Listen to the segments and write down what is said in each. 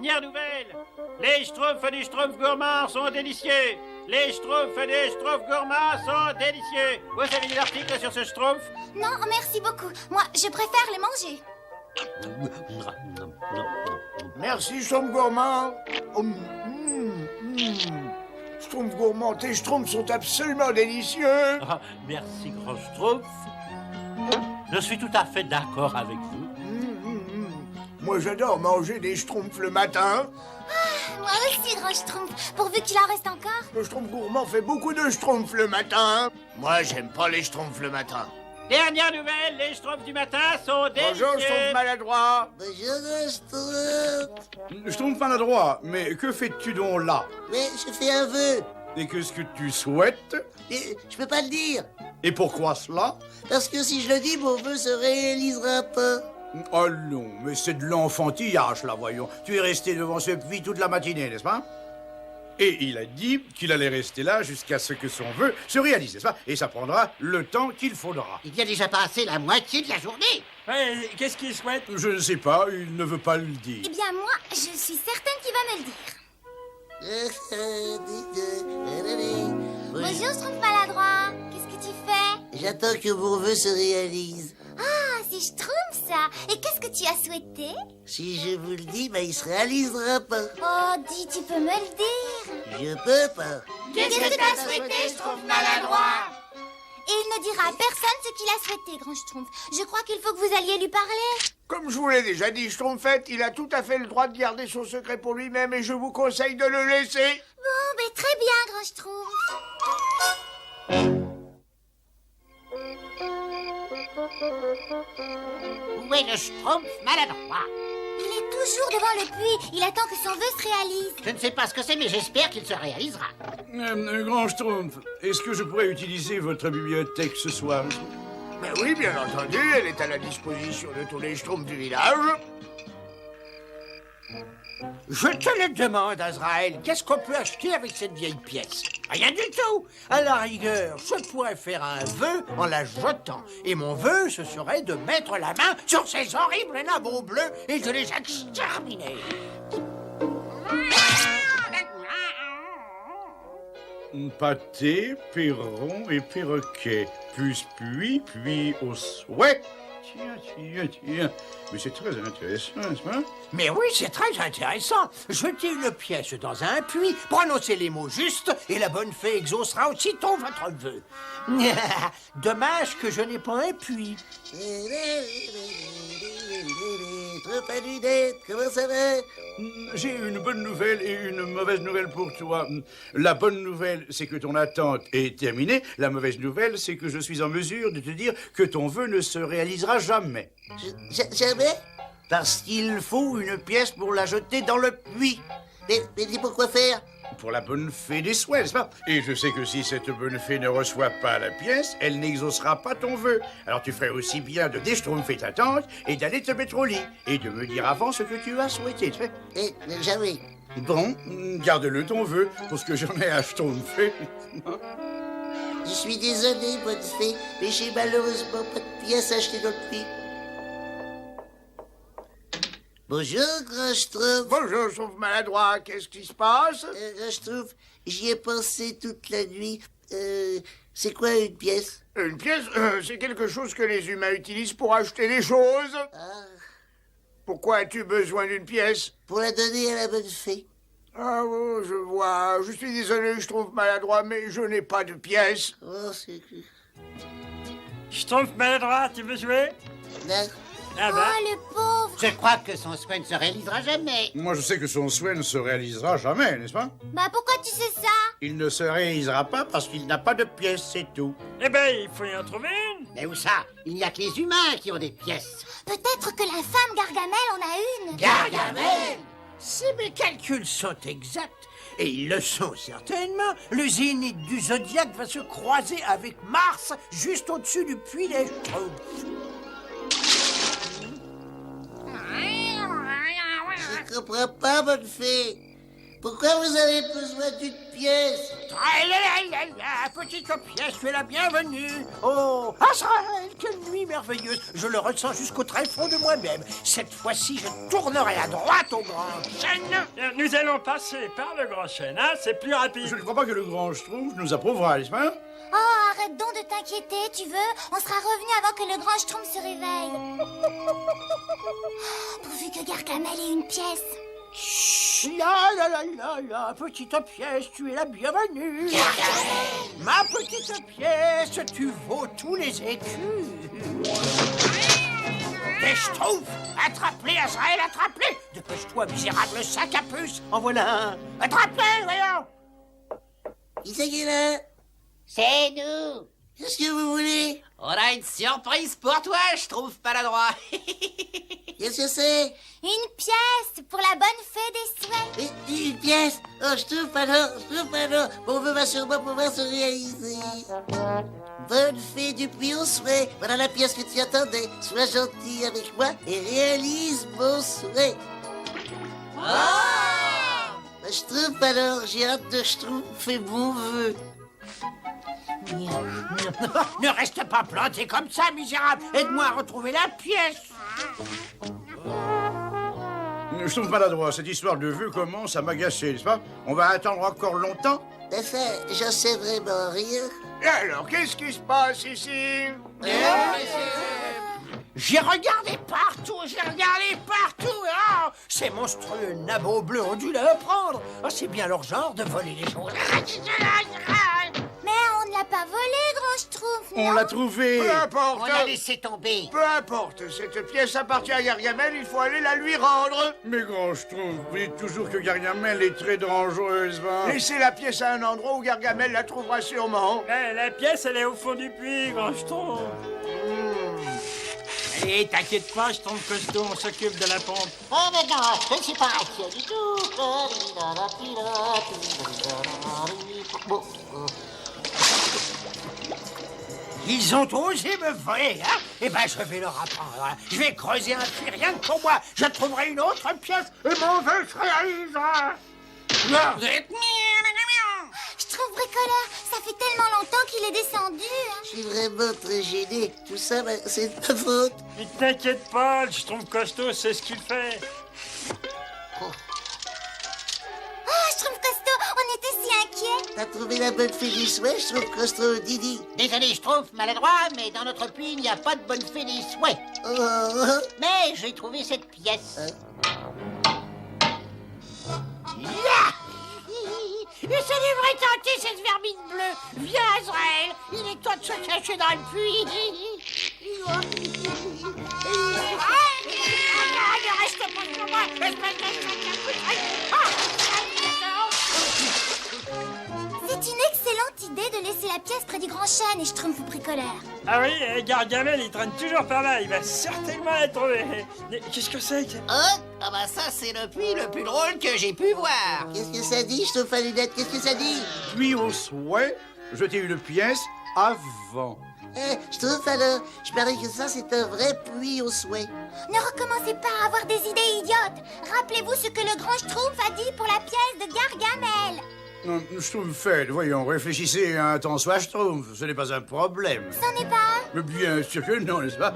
Dernière nouvelle. Les schtroumpfs des schtroumpfs gourmands sont délicieux. Les schtroumpfs des schtroumpfs gourmands sont délicieux. Vous avez lu l'article sur ce schtroumpf? Non, merci beaucoup. Moi, je préfère les manger. Merci, Schtroumpf gourmand. Schtroumpf gourmand, tes schtroumpfs sont absolument délicieux. Ah, merci, grand schtroumpf. Je suis tout à fait d'accord avec vous. Moi, j'adore manger des schtroumpfs le matin. Moi aussi, grand schtroumpf, pourvu qu'il en reste encore. Le schtroumpf gourmand fait beaucoup de schtroumpfs le matin. Moi, j'aime pas les schtroumpfs le matin. Dernière nouvelle, les schtroumpfs du matin sont délicieux. Bonjour, schtroumpf maladroit. Bonjour, Schtroumpf. Schtroumpf maladroit, mais que fais-tu donc là? Mais je fais un vœu. Et qu'est-ce que tu souhaites? Et je peux pas le dire. Et pourquoi cela? Parce que si je le dis, mon vœu se réalisera pas. Oh non, mais c'est de l'enfantillage, là, voyons. Tu es resté devant ce puits toute la matinée, n'est-ce pas? Et il a dit qu'il allait rester là jusqu'à ce que son vœu se réalise, n'est-ce pas? Et ça prendra le temps qu'il faudra. Il y a déjà passé la moitié de la journée. Qu'est-ce qu'il souhaite? Je ne sais pas, il ne veut pas le dire. Eh bien, moi, je suis certaine qu'il va me le dire. Bonjour, schtroumpf maladroit. Qu'est-ce que tu fais? J'attends que mon vœu se réalise. Ah, c'est schtroumpf, ça. Et qu'est-ce que tu as souhaité? Si je vous le dis, il se réalisera pas. Oh, dis, tu peux me le dire. Je peux pas. Qu'est-ce que tu as souhaité, schtroumpf maladroit? Et il ne dira à personne ce qu'il a souhaité, grand schtroumpf. Je crois qu'il faut que vous alliez lui parler. Comme je vous l'ai déjà dit, Schtroumpfette, il a tout à fait le droit de garder son secret pour lui-même et je vous conseille de le laisser. Bon, ben très bien, grand schtroumpf. Où est le Schtroumpf maladroit? Il est toujours devant le puits. Il attend que son vœu se réalise. Je ne sais pas ce que c'est, mais j'espère qu'il se réalisera. Grand Schtroumpf, est-ce que je pourrais utiliser votre bibliothèque ce soir? Mais oui, bien entendu, elle est à la disposition de tous les schtroumpfs du village. Je te le demande, Azraël, qu'est-ce qu'on peut acheter avec cette vieille pièce? Rien du tout. À la rigueur, je pourrais faire un vœu en la jetant. Et mon vœu, ce serait de mettre la main sur ces horribles nabos bleus et de les exterminer. Pâté, perron et perroquet. Puis, puis au souhait. Tiens. Mais c'est très intéressant, n'est-ce pas? Mais oui, c'est très intéressant. Jetez une pièce dans un puits, prononcez les mots justes et la bonne fée exaucera aussitôt votre vœu. Dommage que je n'ai pas un puits. Trop à lunettes, comment ça va? J'ai une bonne nouvelle et une mauvaise nouvelle pour toi. La bonne nouvelle, c'est que ton attente est terminée. La mauvaise nouvelle, c'est que je suis en mesure de te dire que ton vœu ne se réalisera jamais. Jamais? Parce qu'il faut une pièce pour la jeter dans le puits. Mais dis pourquoi faire? Pour la bonne fée des souhaits, n'est-ce pas? Et je sais que si cette bonne fée ne reçoit pas la pièce, elle n'exaucera pas ton vœu. Alors tu ferais aussi bien de déchtroumpfer ta tante et d'aller te mettre au lit. Et de me dire avant ce que tu as souhaité, tu sais? Jamais. Bon, garde-le ton vœu, parce que j'en ai à schtroumpfer. Je suis désolé, bonne fée, mais j'ai malheureusement pas de pièces achetées dans le puits. Bonjour, grand Schtroumpf. Bonjour, Schtroumpf maladroit, qu'est-ce qui se passe? Grand Schtroumpf, j'y ai pensé toute la nuit. C'est quoi une pièce? Une pièce, c'est quelque chose que les humains utilisent pour acheter des choses. Pourquoi as-tu besoin d'une pièce? Pour la donner à la bonne fée. Ah, oh, je vois. Je suis désolé, Schtroumpf maladroit, mais je n'ai pas de pièce. Oh, c'est... Schtroumpf maladroit, tu veux jouer? Non. Ah bah. Oh, le pauvre. Je crois que son souhait ne se réalisera jamais. Moi, je sais que son souhait ne se réalisera jamais, n'est-ce pas? Bah, pourquoi tu sais ça? Il ne se réalisera pas parce qu'il n'a pas de pièce, c'est tout. Eh ben, il faut y en trouver une. Mais où ça? Il n'y a que les humains qui ont des pièces. Peut-être que la femme Gargamel en a une. Gargamel! Si mes calculs sont exacts, et ils le sont certainement, le zénith du zodiaque va se croiser avec Mars juste au-dessus du puits des Schtroumpfs. Je comprends pas, bonne fée. Pourquoi vous avez besoin d'une pièce? Petite pièce, tu es la bienvenue. Oh, Azraël, quelle nuit merveilleuse. Je le ressens jusqu'au très fond de moi-même. Cette fois-ci, je tournerai à droite au grand chêne. Nous allons passer par le grand chêne, hein, c'est plus rapide. Je ne crois pas que le grand Schtroumpf nous approuvera, n'est-ce pas? Oh, arrête donc de t'inquiéter, tu veux? On sera revenu avant que le grand Schtroumpf se réveille. Pourvu que Gargamel ait une pièce. La, petite pièce, tu es la bienvenue. Ma petite pièce, tu vaux tous les écus. Des Schtroumpfs, attrape-les, Azraël, attrape-les. Dépêche-toi, misérable sac à puce. En voilà un. Attrape-les, voyons. Qui c'est qui est là? C'est nous. Qu'est-ce que vous voulez? On a une surprise pour toi, je trouve maladroit. Qu'est-ce que c'est? Une pièce pour la bonne fée des souhaits. Une pièce? Oh, je trouve pas non. Mon vœu va sûrement pouvoir se réaliser. Bonne fée du puits au souhait. Voilà la pièce que tu attendais. Sois gentil avec moi et réalise mon souhait. Je trouve alors, j'ai hâte de fais mon vœu. Ne reste pas planté comme ça, misérable. Aide-moi à retrouver la pièce. Je trouve maladroit. Cette histoire de vœux commence à m'agacer, n'est-ce pas? On va attendre encore longtemps? Ben ça, j'en sais vraiment rien. Et alors, qu'est-ce qui se passe ici? J'ai regardé partout. Oh, ces monstrueux nabots bleus ont dû le prendre. Oh, c'est bien leur genre de voler les choses. Mais on ne l'a pas volé, grand Schtroumpf, non? On l'a trouvé. Peu importe. On l'a laissé tomber. Peu importe. Cette pièce appartient à Gargamel, il faut aller la lui rendre. Mais grand Schtroumpf, vous dites toujours que Gargamel est très dangereuse, va? Laissez la pièce à un endroit où Gargamel la trouvera sûrement. La pièce, elle est au fond du puits, grand Schtroumpf. Allez, t'inquiète pas, je tombe costaud, on s'occupe de la pompe. Oh, mais non, je ne suis pas inquiet du tout. Bon, Ils ont osé me voler, hein? Eh ben, je vais leur apprendre. Hein. Je vais creuser un puits rien que pour moi. Je trouverai une autre pièce et mon vœu se réalisera. Schtroumpf bricoleur, ça fait tellement longtemps qu'il est descendu. Hein. Je suis vraiment très gêné. Tout ça, ben, c'est de ma faute. Mais t'inquiète pas, le Schtroumpf costaud, c'est ce qu'il fait. Oh, Schtroumpf costaud, on était si inquiets. T'as trouvé la bonne fée des souhaits, je trouve costaud, Didi. désolé, je trouve maladroit, mais dans notre puits, il n'y a pas de bonne fée des souhaits. Oh. Mais j'ai trouvé cette pièce. Et ça devrait tenter cette vermine bleue. Viens, Azraël. Il est temps de se cacher dans le puits. Ne reste pas sur moi, espèce C'est une excellente idée de laisser la pièce près du grand chêne et Schtroumpf bricoleur. Ah oui, Gargamel, il traîne toujours par là, il va certainement la trouver. Mais qu'est-ce que c'est que... Oh, ah bah ça, c'est le puits le plus drôle que j'ai pu voir. Qu'est-ce que ça dit, je te fais lunettes? Qu'est-ce que ça dit? Puis au souhait, jeter une pièce avant. Je trouve alors, je parie que ça, c'est un vrai puits au souhait. Ne recommencez pas à avoir des idées idiotes. Rappelez-vous ce que le grand Schtroumpf a dit pour la pièce de Gargamel. Non, Schtroumpf, voyons, réfléchissez un temps soit Schtroumpf, ce n'est pas un problème. C'en est pas un? Mais bien sûr que non, n'est-ce pas?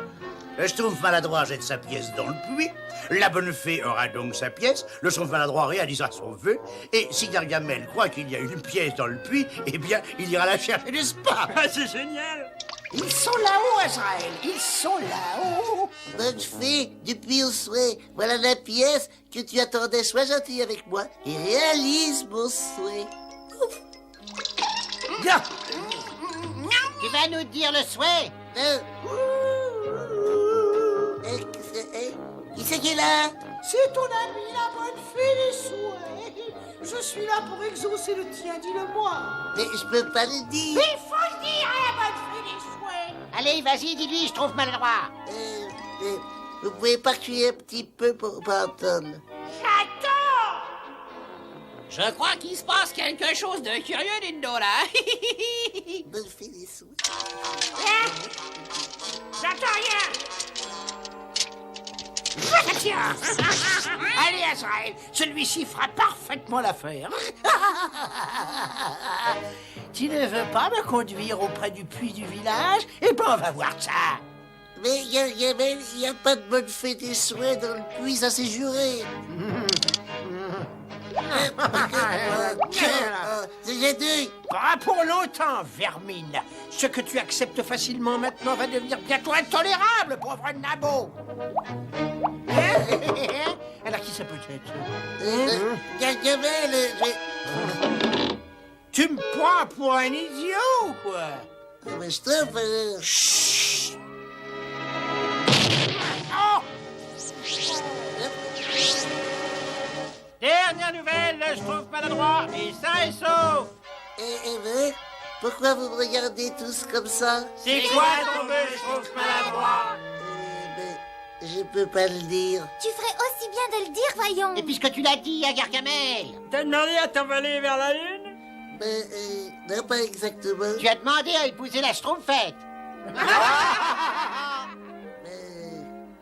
Le Schtroumpf maladroit jette sa pièce dans le puits, la bonne fée aura donc sa pièce, le Schtroumpf maladroit réalisera son vœu, et si Gargamel croit qu'il y a une pièce dans le puits, eh bien, il ira la chercher, n'est-ce pas? Ah, c'est génial. Ils sont là-haut, Azraël. Ils sont là-haut. Bonne fée du puits au souhait, voilà la pièce que tu attendais. Sois gentil avec moi et réalise mon souhait. Bien. Tu vas nous dire le souhait. Qui c'est qui est là? C'est ton ami, la bonne fée des souhaits. Je suis là pour exaucer le tien, dis-le-moi. Mais je peux pas le dire. Il faut le dire à la bonne fée des souhaits. Allez, vas-y, dis-lui, je trouve maladroit. Vous pouvez pas crier un petit peu pour pas entendre? J'attends. Je crois qu'il se passe quelque chose de curieux, Dindo, là. Bonne fée des souhaits. J'attends rien. Tiens. Allez, Azraël, celui-ci fera parfait. parfaitement l'affaire. Tu ne veux pas me conduire auprès du puits du village? Eh ben, on va voir ça. Mais Gargamel, il n'y a pas de bonne fée des souhaits dans le puits, ça c'est juré. J'ai dit. Pas pour longtemps, vermine. Ce que tu acceptes facilement maintenant va devenir bientôt intolérable, pauvre Nabo. Alors qui ça peut être? Gargamel, Tu me prends pour un idiot ou quoi? mais Schtroumpf, Chut! Oh! Dernière nouvelle, le Schtroumpf maladroit est sain et sauf. mais pourquoi vous me regardez tous comme ça? C'est quoi ton vœu, Schtroumpf maladroit? Mais je peux pas le dire. Tu ferais aussi bien de le dire, voyons. Et puisque tu l'as dit à Gargamel, T'as demandé à t'envoler vers la lune? Mais non, pas exactement. tu as demandé à épouser la Schtroumpfette. Mais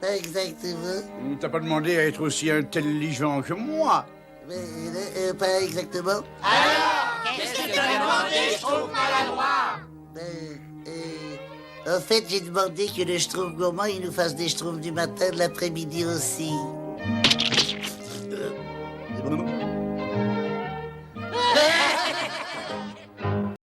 pas exactement. T'as pas demandé à être aussi intelligent que moi. Mais pas exactement. Alors, qu'est-ce que tu as demandé, Schtroumpf maladroit? En fait, j'ai demandé que le Schtroumpf gourmand il nous fasse des Schtroumpfs du matin, de l'après-midi aussi.